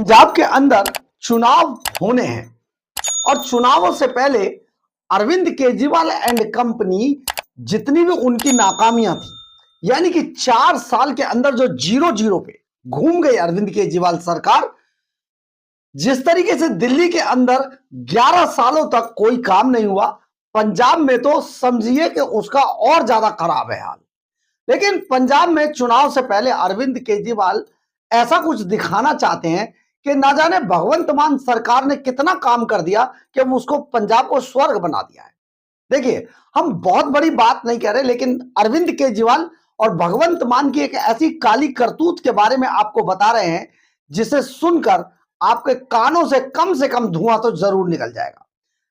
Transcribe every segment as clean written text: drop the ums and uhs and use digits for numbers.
पंजाब के अंदर चुनाव होने हैं और चुनावों से पहले अरविंद केजरीवाल एंड कंपनी जितनी भी उनकी नाकामियां थी, यानी कि 4 साल के अंदर जो जीरो जीरो पे घूम गई अरविंद केजरीवाल सरकार, जिस तरीके से दिल्ली के अंदर 11 सालों तक कोई काम नहीं हुआ, पंजाब में तो समझिए कि उसका और ज्यादा खराब है हाल। लेकिन पंजाब में चुनाव से पहले अरविंद केजरीवाल ऐसा कुछ दिखाना चाहते हैं कि ना जाने भगवंत मान सरकार ने कितना काम कर दिया कि उसको पंजाब को स्वर्ग बना दिया है। देखिए, हम बहुत बड़ी बात नहीं कह रहे, लेकिन अरविंद केजरीवाल और भगवंत मान की एक ऐसी काली करतूत के बारे में आपको बता रहे हैं जिसे सुनकर आपके कानों से कम धुआं तो जरूर निकल जाएगा।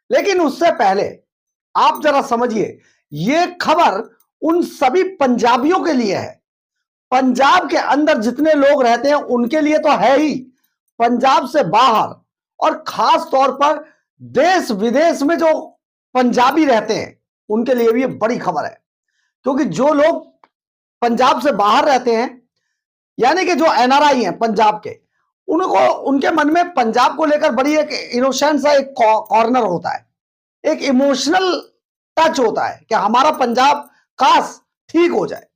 लेकिन उससे पहले आप जरा समझिए, ये खबर उन सभी पंजाबियों के लिए है। पंजाब के अंदर जितने लोग रहते हैं उनके लिए तो है ही, पंजाब से बाहर और खास तौर पर देश विदेश में जो पंजाबी रहते हैं उनके लिए भी ये बड़ी खबर है। क्योंकि जो लोग पंजाब से बाहर रहते हैं, यानी कि जो एनआरआई हैं पंजाब के, उनको उनके मन में पंजाब को लेकर बड़ी एक इनोसेंट सा एक कॉर्नर होता है, एक इमोशनल टच होता है कि हमारा पंजाब काश ठीक हो जाए।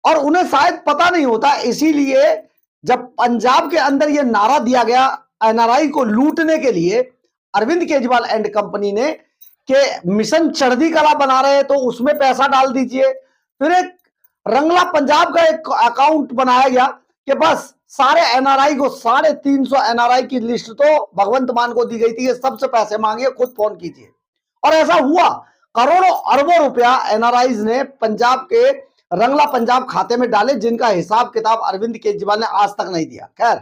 और उन्हें शायद पता नहीं होता, इसीलिए जब पंजाब के अंदर यह नारा दिया गया एनआरआई को लूटने के लिए अरविंद केजरीवाल एंड कंपनी ने कि मिशन चढ़ती कला बना रहे हैं तो उसमें पैसा डाल दीजिए, फिर एक रंगला पंजाब का एक अकाउंट बनाया गया कि बस सारे एनआरआई को 350 एनआरआई की लिस्ट तो भगवंत मान को दी गई थी, सबसे पैसे मांगिए, खुद फोन कीजिए। और ऐसा हुआ, करोड़ों अरबों रुपया एनआरआईज ने पंजाब के रंगला पंजाब खाते में डाले, जिनका हिसाब किताब अरविंद केजरीवाल ने आज तक नहीं दिया। खैर,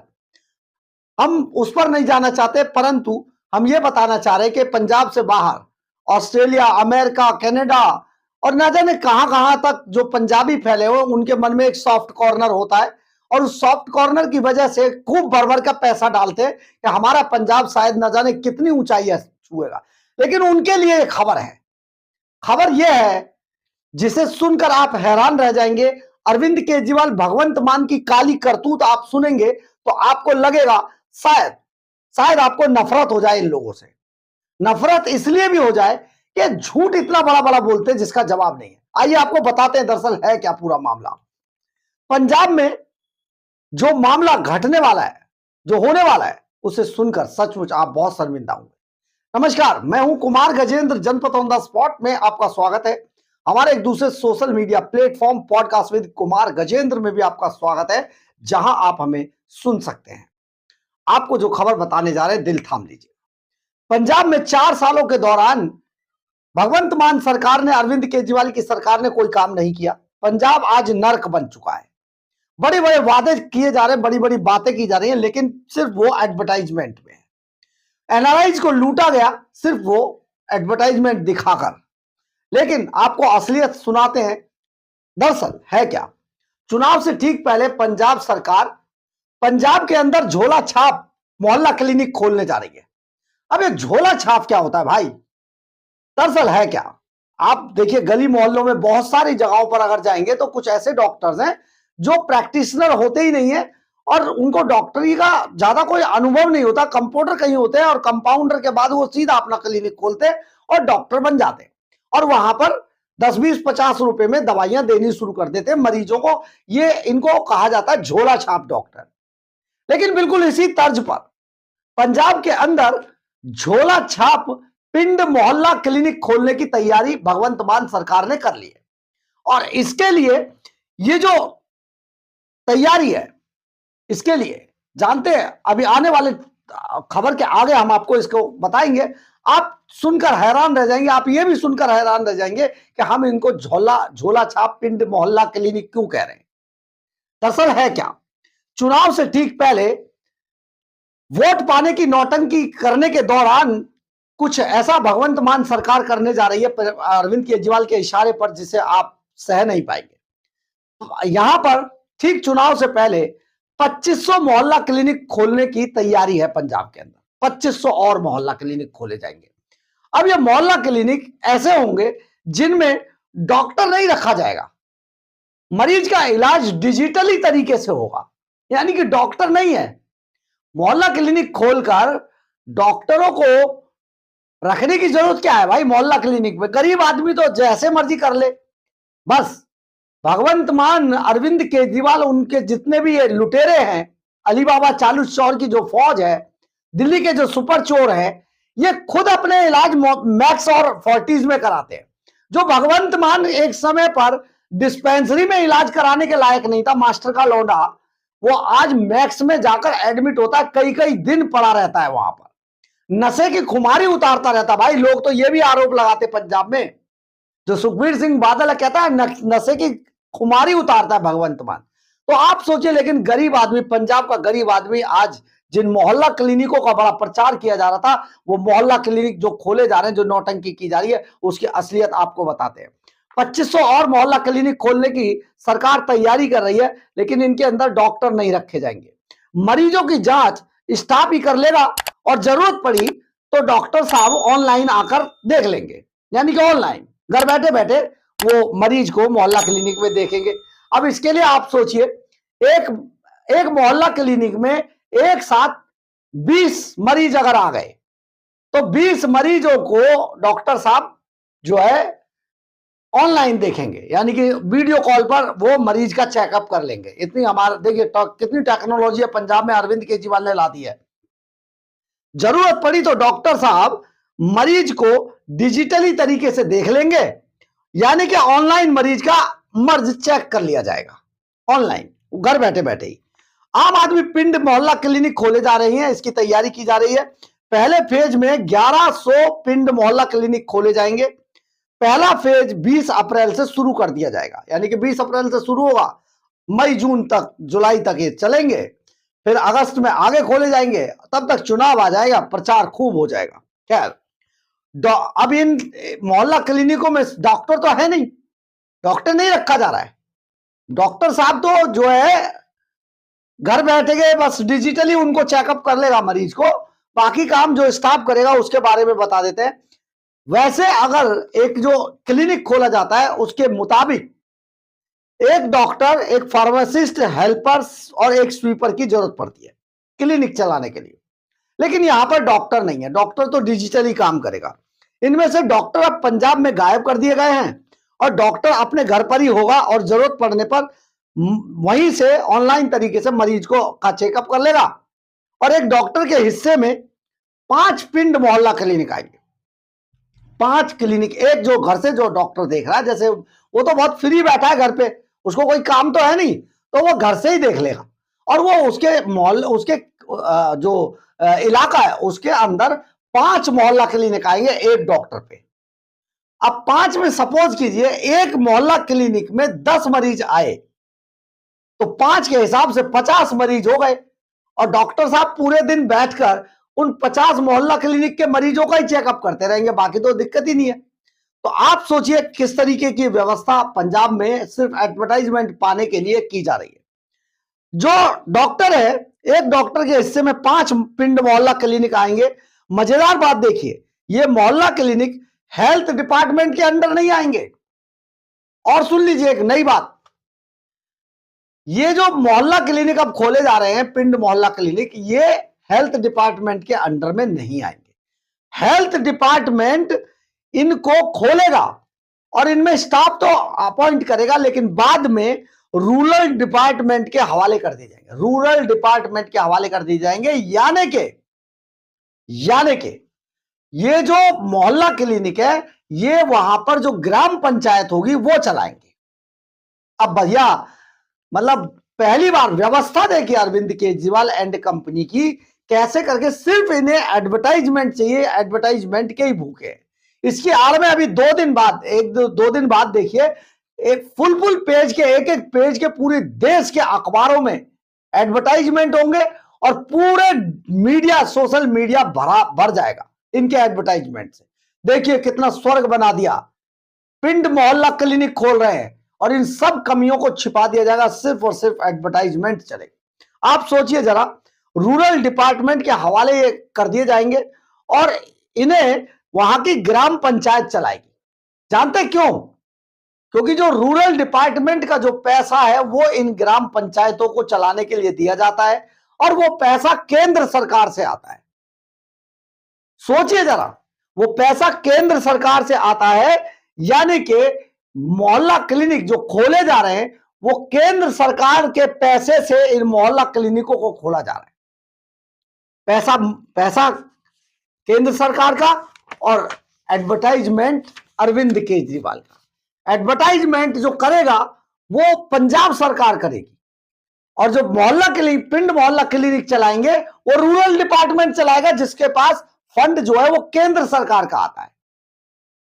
हम उस पर नहीं जाना चाहते, परंतु हम ये बताना चाह रहे हैं कि पंजाब से बाहर ऑस्ट्रेलिया, अमेरिका, कनाडा और न जाने कहां तक जो पंजाबी फैले हुए, उनके मन में एक सॉफ्ट कॉर्नर होता है और उस सॉफ्ट कॉर्नर की वजह से खूब भर का पैसा डालते हैं कि हमारा पंजाब शायद न जाने कितनी ऊंचाई छुएगा। लेकिन उनके लिए एक खबर है, खबर यह है जिसे सुनकर आप हैरान रह जाएंगे। अरविंद केजरीवाल भगवंत मान की काली करतूत आप सुनेंगे तो आपको लगेगा शायद आपको नफरत हो जाए इन लोगों से। नफरत इसलिए भी हो जाए कि झूठ इतना बड़ा बड़ा बोलते हैं जिसका जवाब नहीं है। आइए आपको बताते हैं दरअसल है क्या पूरा मामला। पंजाब में जो मामला घटने वाला है, जो होने वाला है, उसे सुनकर सचमुच आप बहुत शर्मिंदा होंगे। नमस्कार, मैं हूं कुमार गजेंद्र, जनपद ऑन द स्पॉट में आपका स्वागत है। हमारे एक दूसरे social media platform podcast with Kumar Gajendra में भी आपका स्वागत है, जहां आप हमें सुन सकते हैं। आपको जो खबर बताने जा रहे हैं, दिल थाम लीजिए। पंजाब में 4 सालों के दौरान भगवंत मान सरकार ने, अरविंद केजरीवाल की सरकार ने कोई काम नहीं किया। पंजाब आज नर्क बन चुका है। बड़े बड़े वादे किए जा रहे हैं, बड़ी बड़ी बातें की जा रही हैं, लेकिन सिर्फ वो एडवर्टाइजमेंट में है। एनआरआईज को लूटा गया सिर्फ वो एडवर्टाइजमेंट दिखाकर। लेकिन आपको असलियत सुनाते हैं। दरअसल है क्या, चुनाव से ठीक पहले पंजाब सरकार पंजाब के अंदर झोला छाप मोहल्ला क्लिनिक खोलने जा रही है। अब ये झोला छाप क्या होता है भाई? दरअसल है क्या, आप देखिए, गली मोहल्लों में बहुत सारी जगहों पर अगर जाएंगे तो कुछ ऐसे डॉक्टर्स हैं जो प्रैक्टिशनर होते ही नहीं है और उनको डॉक्टरी का ज्यादा कोई अनुभव नहीं होता। कंपाउंडर कहीं होते हैं और कंपाउंडर के बाद वो सीधा अपना क्लिनिक खोलते हैं और डॉक्टर बन जाते हैं और वहां पर 10, 20, 50 रुपए में दवाइयां देनी शुरू कर देते हैं मरीजों को। ये इनको कहा जाता है झोला छाप डॉक्टर। लेकिन बिल्कुल इसी तर्ज पर पंजाब के अंदर झोला छाप पिंड मोहल्ला क्लिनिक खोलने की तैयारी भगवंत मान सरकार ने कर ली है। और इसके लिए ये जो तैयारी है, इसके लिए जानते हैं, अभी आने वाले खबर के आगे हम आपको इसको बताएंगे। आप सुनकर हैरान रह जाएंगे, आप ये भी सुनकर हैरान रह जाएंगे कि हम इनको झोला छाप पिंड मोहल्ला क्लिनिक क्यों कह रहे हैं। दरअसल है क्या, चुनाव से ठीक पहले वोट पाने की नौटंकी करने के दौरान कुछ ऐसा भगवंत मान सरकार करने जा रही है अरविंद केजरीवाल के इशारे पर, जिसे आप सह नहीं पाएंगे। यहां पर ठीक चुनाव से पहले 2500 मोहल्ला क्लिनिक खोलने की तैयारी है पंजाब के अंदर। 2500 और मोहल्ला क्लिनिक खोले जाएंगे। अब ये मोहल्ला क्लिनिक ऐसे होंगे जिनमें डॉक्टर नहीं रखा जाएगा, मरीज का इलाज डिजिटली तरीके से होगा, यानी कि डॉक्टर नहीं है, मोहल्ला क्लिनिक खोलकर डॉक्टरों को रखने की जरूरत क्या है भाई? मोहल्ला क्लिनिक में गरीब आदमी तो जैसे मर्जी कर ले। बस भगवंत मान, अरविंद केजरीवाल, उनके जितने भी ये लुटेरे हैं, अलीबाबा चालू चोर की जो फौज है, दिल्ली के जो सुपर चोर है, ये खुद अपने इलाज मैक्स और फोर्टिज में कराते हैं। जो भगवंत मान एक समय पर डिस्पेंसरी में इलाज कराने के लायक नहीं था, मास्टर का लौंडा, वो आज मैक्स में जाकर एडमिट होता है, कई कई दिन पड़ा रहता है वहां पर, नशे की खुमारी उतारता रहता। भाई लोग तो ये भी आरोप लगाते पंजाब में, जो सुखबीर सिंह बादल कहता है नशे की खुमारी उतारता है भगवंत मान। तो आप सोचिए, लेकिन गरीब आदमी, पंजाब का गरीब आदमी, आज जिन मोहल्ला क्लिनिकों का बड़ा प्रचार किया जा रहा था, वो मोहल्ला क्लिनिक जो खोले जा रहे हैं, जो नौटंकी की जा रही है, उसकी असलियत आपको बताते हैं। 2500 और मोहल्ला क्लिनिक खोलने की सरकार तैयारी कर रही है, लेकिन इनके अंदर डॉक्टर नहीं रखे जाएंगे। मरीजों की जांच स्टाफ ही कर लेगा, और जरूरत पड़ी तो डॉक्टर साहब ऑनलाइन आकर देख लेंगे, यानी कि ऑनलाइन घर बैठे बैठे वो मरीज को मोहल्ला क्लिनिक में देखेंगे। अब इसके लिए आप सोचिए, एक एक मोहल्ला क्लिनिक में एक साथ 20 मरीज अगर आ गए, तो 20 मरीजों को डॉक्टर साहब जो है ऑनलाइन देखेंगे, यानी कि वीडियो कॉल पर वो मरीज का चेकअप कर लेंगे। इतनी हमारे देखिए कितनी टेक्नोलॉजी है पंजाब में अरविंद केजरीवाल ने ला दी है। जरूरत पड़ी तो डॉक्टर साहब मरीज को डिजिटली तरीके से देख लेंगे, यानी कि ऑनलाइन मरीज का मर्ज चेक कर लिया जाएगा, ऑनलाइन घर बैठे बैठे ही। आम आदमी पिंड मोहल्ला क्लिनिक खोले जा रही हैं, इसकी तैयारी की जा रही है। पहले फेज में 1100 पिंड मोहल्ला क्लिनिक खोले जाएंगे। पहला फेज 20 अप्रैल से शुरू कर दिया जाएगा, यानी कि 20 अप्रैल से शुरू होगा, मई जून तक, जुलाई तक ये चलेंगे, फिर अगस्त में आगे खोले जाएंगे, तब तक चुनाव आ जाएगा, प्रचार खूब हो जाएगा। खैर, अब इन मोहल्ला क्लिनिकों में डॉक्टर तो है नहीं, डॉक्टर नहीं रखा जा रहा है। डॉक्टर साहब तो जो है घर बैठे गए, बस डिजिटली उनको चेकअप कर लेगा मरीज को, बाकी काम जो स्टाफ करेगा उसके बारे में बता देते हैं। वैसे अगर एक जो क्लिनिक खोला जाता है, उसके मुताबिक एक डॉक्टर, एक फार्मासिस्ट, हेल्पर्स और एक स्वीपर की जरूरत पड़ती है क्लिनिक चलाने के लिए। लेकिन यहां पर डॉक्टर नहीं है, डॉक्टर तो डिजिटली काम करेगा। इनमें से डॉक्टर अब पंजाब में गायब कर दिए गए हैं, और डॉक्टर अपने घर पर ही होगा, और जरूरत पड़ने पर वहीं से ऑनलाइन तरीके से मरीज को का चेकअप कर लेगा। और एक डॉक्टर के हिस्से में 5 पिंड मोहल्ला क्लिनिक आएंगे, 5 क्लिनिक। एक जो घर से जो डॉक्टर देख रहा है, जैसे वो तो बहुत फ्री बैठा है घर पे, उसको कोई काम तो है नहीं, तो वो घर से ही देख लेगा, और वो उसके मोहल्ले, उसके जो इलाका है, उसके अंदर 5 मोहल्ला क्लिनिक आएंगे एक डॉक्टर पे। अब 5 में सपोज कीजिए एक मोहल्ला क्लिनिक में 10 मरीज आए, तो 5 के हिसाब से 50 मरीज हो गए, और डॉक्टर साहब पूरे दिन बैठकर उन 50 मोहल्ला क्लिनिक के मरीजों का ही चेकअप करते रहेंगे, बाकी तो दिक्कत ही नहीं है। तो आप सोचिए किस तरीके की व्यवस्था पंजाब में सिर्फ एडवर्टाइजमेंट पाने के लिए की जा रही है। जो डॉक्टर है, एक डॉक्टर के हिस्से में 5 पिंड मोहल्ला क्लिनिक आएंगे। मजेदार बात देखिए, ये मोहल्ला क्लिनिक हेल्थ डिपार्टमेंट के अंडर नहीं आएंगे। और सुन लीजिए एक नई बात, ये जो मोहल्ला क्लिनिक अब खोले जा रहे हैं, पिंड मोहल्ला क्लिनिक, ये हेल्थ डिपार्टमेंट के अंडर में नहीं आएंगे। हेल्थ डिपार्टमेंट इनको खोलेगा और इनमें स्टाफ तो अपॉइंट करेगा, लेकिन बाद में रूरल डिपार्टमेंट के हवाले कर दिए जाएंगे, रूरल डिपार्टमेंट के हवाले कर दिए जाएंगे। यानी के ये जो मोहल्ला क्लिनिक है, ये वहां पर जो ग्राम पंचायत होगी वो चलाएंगे। अब भैया, मतलब पहली बार व्यवस्था देखिए अरविंद केजरीवाल एंड कंपनी की, कैसे करके सिर्फ इन्हें एडवर्टाइजमेंट चाहिए, एडवर्टाइजमेंट के ही भूखे। इसकी आड़ में अभी 2 दिन बाद, दो दिन बाद देखिए, एक फुल पेज के, एक पेज के पूरे देश के अखबारों में एडवर्टाइजमेंट होंगे, और पूरे मीडिया, सोशल मीडिया भर जाएगा इनके एडवर्टाइजमेंट से। देखिए कितना स्वर्ग बना दिया, पिंड मोहल्ला क्लिनिक खोल रहे हैं, और इन सब कमियों को छिपा दिया जाएगा, सिर्फ और सिर्फ एडवर्टाइजमेंट चलेगा। आप सोचिए जरा, रूरल डिपार्टमेंट के हवाले ये कर दिए जाएंगे, और इन्हें वहां की ग्राम पंचायत चलाएगी। जानते क्यों? क्योंकि जो रूरल डिपार्टमेंट का जो पैसा है, वो इन ग्राम पंचायतों को चलाने के लिए दिया जाता है, और वो पैसा केंद्र सरकार से आता है। सोचिए जरा, वो पैसा केंद्र सरकार से आता है, यानी कि मोहल्ला क्लिनिक जो खोले जा रहे हैं वो केंद्र सरकार के पैसे से इन मोहल्ला क्लिनिकों को खोला जा रहा है। पैसा पैसा केंद्र सरकार का और एडवर्टाइजमेंट अरविंद केजरीवाल का। एडवर्टाइजमेंट जो करेगा वो पंजाब सरकार करेगी, और जो मोहल्ला क्लिनिक, पिंड मोहल्ला क्लिनिक चलाएंगे वो रूरल डिपार्टमेंट चलाएगा, जिसके पास फंड जो है वो केंद्र सरकार का आता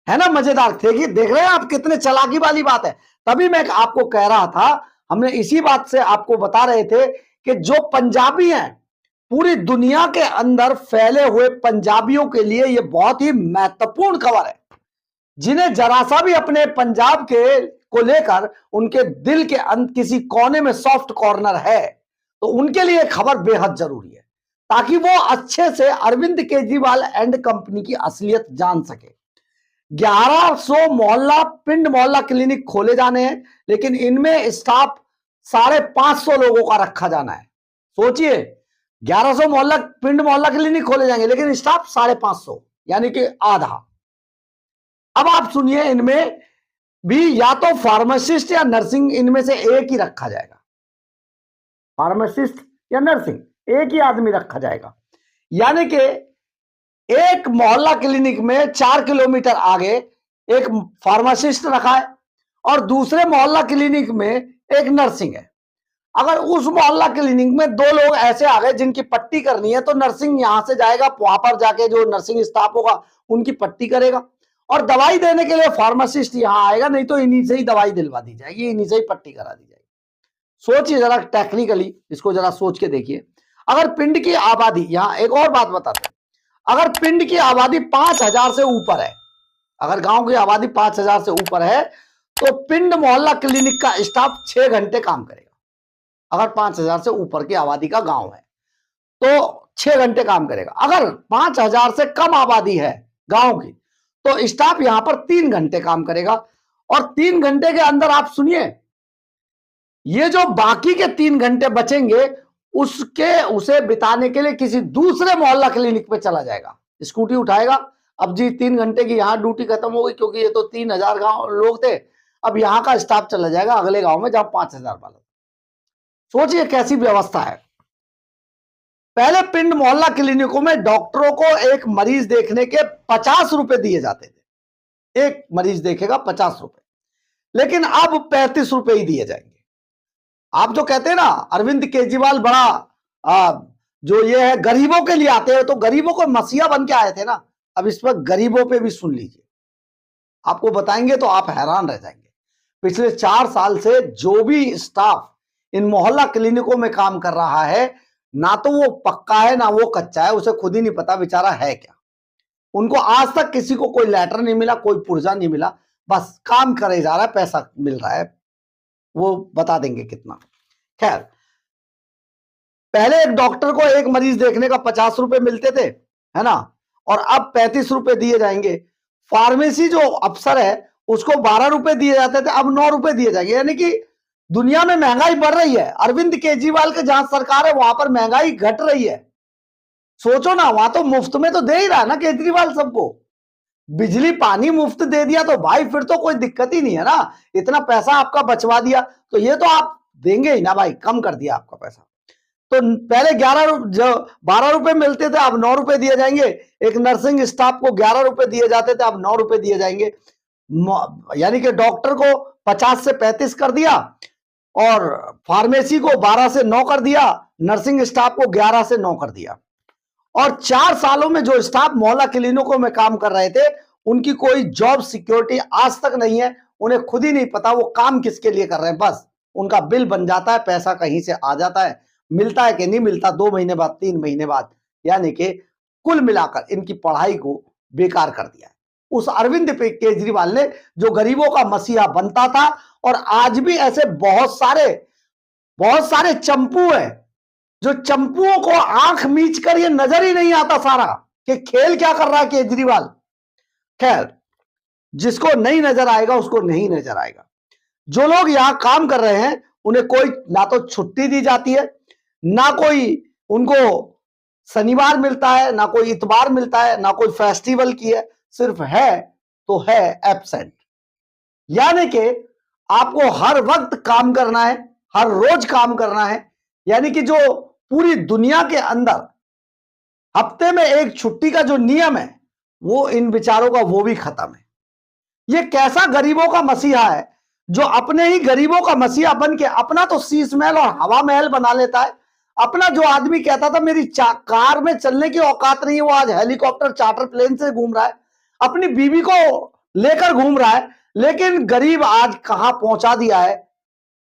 है ना। मजेदार थे, देख रहे हैं आप कितने चालाकी वाली बात है। तभी मैं आपको कह रहा था, हमने इसी बात से आपको बता रहे थे कि जो पंजाबी हैं, पूरी दुनिया के अंदर फैले हुए पंजाबियों के लिए ये बहुत ही महत्वपूर्ण खबर है। जिन्हें जरा सा भी अपने पंजाब के को लेकर उनके दिल के किसी कोने में सॉफ्ट कॉर्नर है, तो उनके लिए खबर बेहद जरूरी है, ताकि वो अच्छे से अरविंद केजरीवाल एंड कंपनी की असलियत जान सके। 1100 मोहल्ला पिंड मोहल्ला क्लिनिक खोले जाने हैं, लेकिन इनमें स्टाफ 550 लोगों का रखा जाना है। सोचिए, 1100 मोहल्ला पिंड मोहल्ला क्लिनिक खोले जाएंगे, लेकिन स्टाफ 550, यानी कि आधा। अब आप सुनिए, इनमें भी या तो फार्मासिस्ट या नर्सिंग, इनमें से एक ही रखा जाएगा। फार्मासिस्ट या नर्सिंग, एक ही आदमी रखा जाएगा। यानी कि एक मोहल्ला क्लिनिक में 4 किलोमीटर आगे एक फार्मासिस्ट रखा है और दूसरे मोहल्ला क्लिनिक में एक नर्सिंग है। अगर उस मोहल्ला क्लिनिक में 2 लोग ऐसे आ गए जिनकी पट्टी करनी है, तो नर्सिंग यहां से जाएगा, वहां पर जाके जो नर्सिंग स्टाफ होगा उनकी पट्टी करेगा, और दवाई देने के लिए फार्मासिस्ट यहां आएगा, नहीं तो इन्हीं से ही दवाई दिलवा दी जाएगी, इन्हीं से ही पट्टी करा दी जाएगी। सोचिए जरा टेक्निकली, इसको जरा सोच के देखिए। अगर पिंड की आबादी, यहां एक और बात बताते हैं, अगर पिंड की आबादी 5000 से ऊपर है, अगर गांव की आबादी 5000 से ऊपर है, तो पिंड मोहल्ला क्लिनिक का स्टाफ 6 घंटे काम करेगा। अगर 5000 से ऊपर की आबादी का गांव है तो 6 घंटे काम करेगा। अगर 5000 से कम आबादी है गांव की, तो स्टाफ यहां पर 3 घंटे काम करेगा। और 3 घंटे के अंदर आप सुनिए, ये जो बाकी के 3 घंटे बचेंगे उसे बिताने के लिए किसी दूसरे मोहल्ला क्लिनिक पे चला जाएगा, स्कूटी उठाएगा। अब जी 3 घंटे की यहां ड्यूटी खत्म हो गई, क्योंकि ये तो 3000 गांव लोग थे, अब यहां का स्टाफ चला जाएगा अगले गांव में जहां 5000 वाला। सोचिए कैसी व्यवस्था है। पहले पिंड मोहल्ला क्लिनिकों में डॉक्टरों को एक मरीज देखने के 50 रुपए दिए जाते थे, एक मरीज देखेगा 50 रुपए, लेकिन अब 35 रुपए ही दिए जाएंगे। आप जो कहते हैं ना अरविंद केजरीवाल बड़ा जो ये है गरीबों के लिए आते हैं, तो गरीबों को मसीहा बन के आए थे ना, अब इस पर गरीबों पे भी सुन लीजिए, आपको बताएंगे तो आप हैरान रह जाएंगे। पिछले 4 साल से जो भी स्टाफ इन मोहल्ला क्लिनिकों में काम कर रहा है, ना तो वो पक्का है ना वो कच्चा है, उसे खुद ही नहीं पता बेचारा है क्या। उनको आज तक किसी को कोई लेटर नहीं मिला, कोई पुर्जा नहीं मिला, बस काम करे जा रहा है, पैसा मिल रहा है, वो बता देंगे कितना। खैर, पहले एक डॉक्टर को एक मरीज देखने का 50 रुपए मिलते थे, है ना, और अब 35 रुपए दिए जाएंगे। फार्मेसी जो अफसर है उसको 12 रुपए दिए जाते थे, अब 9 रुपए दिए जाएंगे। यानी कि दुनिया में महंगाई बढ़ रही है। अरविंद केजरीवाल के जहां सरकार है वहां पर महंगाई घट रही है। सोचो ना, वहां तो मुफ्त में तो दे ही रहा है ना केजरीवाल सबको, बिजली पानी मुफ्त दे दिया, तो भाई फिर तो कोई दिक्कत ही नहीं है ना। इतना पैसा आपका बचवा दिया, तो ये तो आप देंगे ही ना भाई, कम कर दिया आपका पैसा। तो पहले 12 रुपए मिलते थे, अब 9 रुपए दिए जाएंगे। एक नर्सिंग स्टाफ को 11 रुपए दिए जाते थे, अब 9 रुपए दिए जाएंगे। यानी कि डॉक्टर को 50 से 35 कर दिया, और फार्मेसी को 12 से 9 कर दिया, नर्सिंग स्टाफ को 11 से 9 कर दिया। और 4 सालों में जो स्टाफ मोहल्ला क्लिनिकों में काम कर रहे थे, उनकी कोई जॉब सिक्योरिटी आज तक नहीं है। उन्हें खुद ही नहीं पता वो काम किसके लिए कर रहे हैं। बस उनका बिल बन जाता है, पैसा कहीं से आ जाता है, मिलता है कि नहीं मिलता 2 महीने बाद, 3 महीने बाद। यानी कि कुल मिलाकर इनकी पढ़ाई को बेकार कर दिया है उस अरविंद केजरीवाल ने, जो गरीबों का मसीहा बनता था। और आज भी ऐसे बहुत सारे चंपू हैं, जो चंपुओं को आंख मीच कर ये नजर ही नहीं आता सारा कि खेल क्या कर रहा है केजरीवाल। खैर, जिसको नहीं नजर आएगा उसको नहीं नजर आएगा। जो लोग यहां काम कर रहे हैं उन्हें कोई ना तो छुट्टी दी जाती है, ना कोई उनको शनिवार मिलता है, ना कोई इतवार मिलता है, ना कोई फेस्टिवल की है, सिर्फ है तो है एब्सेंट। यानी कि आपको हर वक्त काम करना है, हर रोज काम करना है। यानी कि जो पूरी दुनिया के अंदर हफ्ते में एक छुट्टी का जो नियम है, वो इन विचारों का वो भी खत्म है। ये कैसा गरीबों का मसीहा है जो अपने ही गरीबों का मसीहा बन के अपना तो शीश महल और हवा महल बना लेता है। अपना जो आदमी कहता था मेरी कार में चलने की औकात नहीं है, वो आज हेलीकॉप्टर चार्टर प्लेन से घूम रहा है, अपनी बीवी को लेकर घूम रहा है। लेकिन गरीब आज कहां पहुंचा दिया है,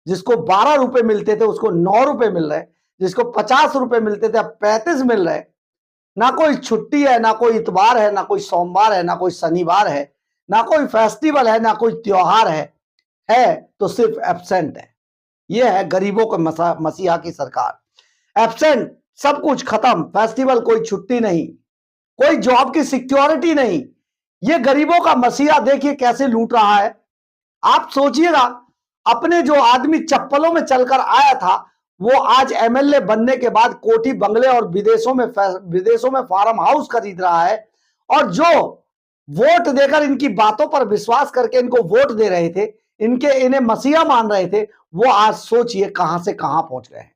जिसको 12 रुपए मिलते थे उसको 9 रुपए मिल रहे, जिसको 50 रुपए मिलते थे अब 35 मिल रहे। ना कोई छुट्टी है, ना कोई इतवार है, ना कोई सोमवार है, ना कोई शनिवार है, ना कोई फेस्टिवल है, ना कोई त्योहार है तो सिर्फ एब्सेंट है। यह है गरीबों के मसीहा की सरकार। एब्सेंट, सब कुछ खत्म, फेस्टिवल कोई छुट्टी नहीं, कोई जॉब की सिक्योरिटी नहीं। यह गरीबों का मसीहा देखिए कैसे लूट रहा है। आप सोचिएगा, अपने जो आदमी चप्पलों में चलकर आया था वो आज एमएलए बनने के बाद कोठी बंगले और विदेशों में फार्म हाउस खरीद रहा है। और जो वोट देकर इनकी बातों पर विश्वास करके इनको वोट दे रहे थे, इन्हें मसीहा मान रहे थे, वो आज सोचिए कहां से कहां पहुंच गए हैं।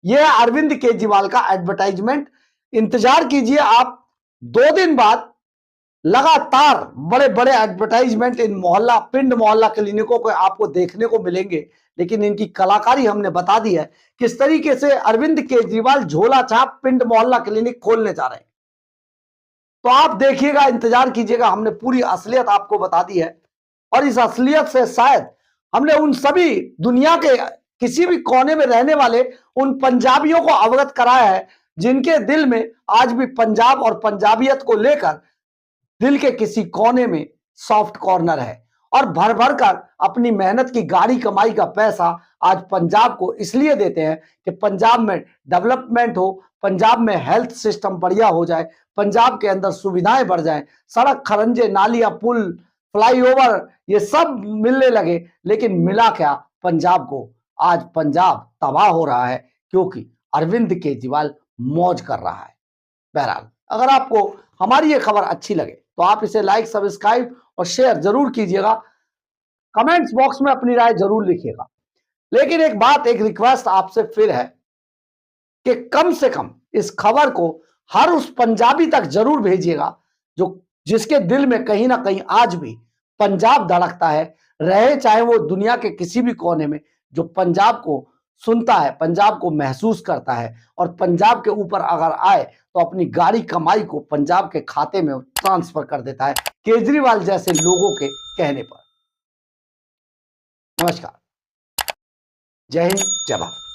यह है अरविंद केजरीवाल का एडवर्टाइजमेंट। इंतजार कीजिए आप, 2 दिन बाद लगातार बड़े बड़े एडवर्टाइजमेंट इन पिंड मोहल्ला क्लिनिकों को आपको देखने को मिलेंगे। लेकिन इनकी कलाकारी हमने बता दी है किस तरीके से अरविंद केजरीवाल झोला छाप पिंड मोहल्ला क्लिनिक खोलने जा रहे हैं। तो आप देखिएगा, इंतजार कीजिएगा, हमने पूरी असलियत आपको बता दी है। और इस असलियत से शायद हमने उन सभी दुनिया के किसी भी कोने में रहने वाले उन पंजाबियों को अवगत कराया है जिनके दिल में आज भी पंजाब और पंजाबियत को लेकर दिल के किसी कोने में सॉफ्ट कॉर्नर है। और भर भर कर अपनी मेहनत की गाड़ी कमाई का पैसा आज पंजाब को इसलिए देते हैं कि पंजाब में डेवलपमेंट हो, पंजाब में हेल्थ सिस्टम बढ़िया हो जाए, पंजाब के अंदर सुविधाएं बढ़ जाएं, सड़क खरंजे नालियां पुल फ्लाईओवर ये सब मिलने लगे। लेकिन मिला क्या पंजाब को? आज पंजाब तबाह हो रहा है क्योंकि अरविंद केजरीवाल मौज कर रहा है। बहरहाल, अगर आपको हमारी ये खबर अच्छी लगे तो आप इसे लाइक सब्सक्राइब और शेयर जरूर कीजिएगा। कमेंट्स बॉक्स में अपनी राय जरूर लिखिएगा। लेकिन एक बात, एक रिक्वेस्ट आपसे फिर है कि कम से कम इस खबर को हर उस पंजाबी तक जरूर भेजिएगा जो जिसके दिल में कहीं ना कहीं आज भी पंजाब धड़कता है, रहे चाहे वो दुनिया के किसी भी कोने में, जो पंजाब को सुनता है, पंजाब को महसूस करता है और पंजाब के ऊपर अगर आए तो अपनी गाड़ी कमाई को पंजाब के खाते में ट्रांसफर कर देता है, केजरीवाल जैसे लोगों के कहने पर। नमस्कार, जय हिंद, जय भारत।